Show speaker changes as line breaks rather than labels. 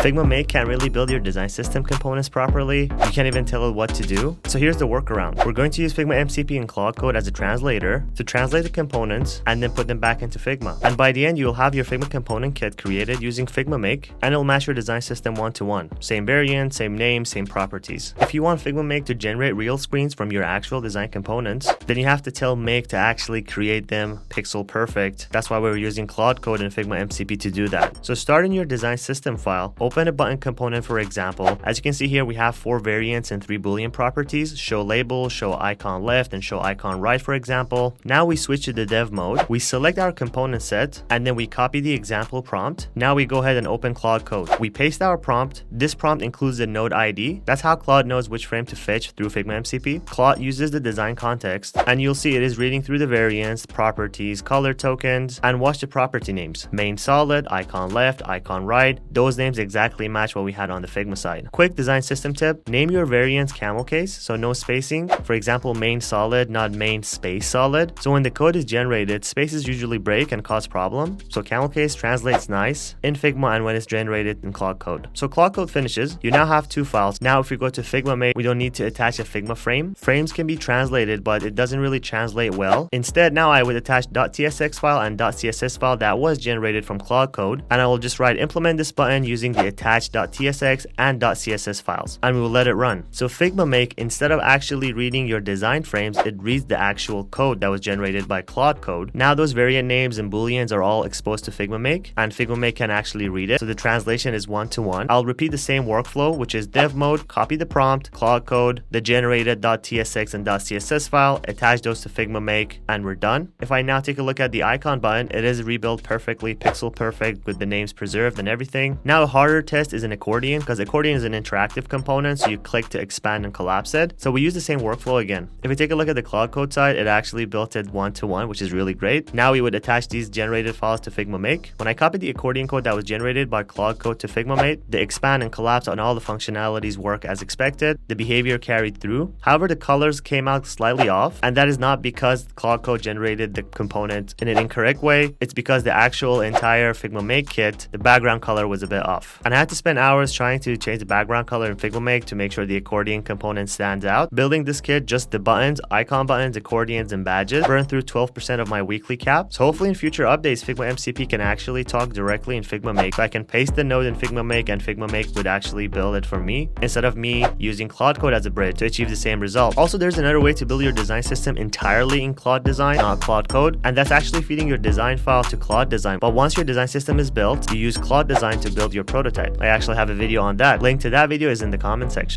Figma Make can't really build your design system components properly. You can't even tell it what to do. So here's the workaround. We're going to use Figma MCP and Claude Code as a translator to translate the components and then put them back into Figma. And by the end, you'll have your Figma component kit created using Figma Make, and it'll match your design system one-to-one. Same variant, same name, same properties. If you want Figma Make to generate real screens from your actual design components, then you have to tell Make to actually create them pixel perfect. That's why we're using Claude Code and Figma MCP to do that. So start in your design system file, open a button component for example. As you can see here, we have 4 variants and 3 Boolean properties: show label, show icon left, and show icon right, for example. Now we switch to the dev mode. We select our component set, and then we copy the example prompt. Now we go ahead and open Claude Code. We paste our prompt. This prompt includes the node ID. That's how Claude knows which frame to fetch through Figma MCP. Claude uses the design context, and you'll see it is reading through the variants, properties, color tokens, and watch the property names. Main solid, icon left, icon right. Those names exactly match what we had on the Figma side. Quick design system tip: name your variants camelCase, so no spacing. For example, main solid, not main space solid. So when the code is generated, spaces usually break and cause problem. So camelCase translates nice in Figma and when it's generated in Claude Code. So Claude Code finishes. You now have 2 files. Now if we go to Figma Make, we don't need to attach a Figma frame. Frames can be translated, but it doesn't really translate well. Instead, now I would attach .tsx file and .css file that was generated from Claude Code, and I will just write implement this button using the attached .tsx and .css files, and we will let it run. So Figma Make, instead of actually reading your design frames, it reads the actual code that was generated by Claude Code. Now those variant names and booleans are all exposed to Figma Make, and Figma Make can actually read it. So the translation is one-to-one. I'll repeat the same workflow, which is dev mode, copy the prompt, Claude Code, the generated .tsx and .css file, attach those to Figma Make, and we're done. If I now take a look at the icon button, it is rebuilt perfectly, pixel perfect, with the names preserved and everything. Now a harder test is an accordion, because accordion is an interactive component, so you click to expand and collapse it. So we use the same workflow again. If we take a look at the Claude Code side, it actually built it one-to-one, which is really great. Now we would attach these generated files to Figma Make. When I copied the accordion code that was generated by Claude Code to Figma Make, the expand and collapse on all the functionalities work as expected. The behavior carried through. However, the colors came out slightly off, and that is not because Claude Code generated the component in an incorrect way. It's because the actual entire Figma Make kit, the background color was a bit off. And I had to spend hours trying to change the background color in Figma Make to make sure the accordion component stands out. Building this kit, just the buttons, icon buttons, accordions, and badges, burned through 12% of my weekly cap. So hopefully in future updates, Figma MCP can actually talk directly in Figma Make. So I can paste the node in Figma Make, and Figma Make would actually build it for me instead of me using Claude Code as a bridge to achieve the same result. Also, there's another way to build your design system entirely in Claude Design, not Claude Code, and that's actually feeding your design file to Claude Design. But once your design system is built, you use Claude Design to build your prototype. I actually have a video on that. Link to that video is in the comment section.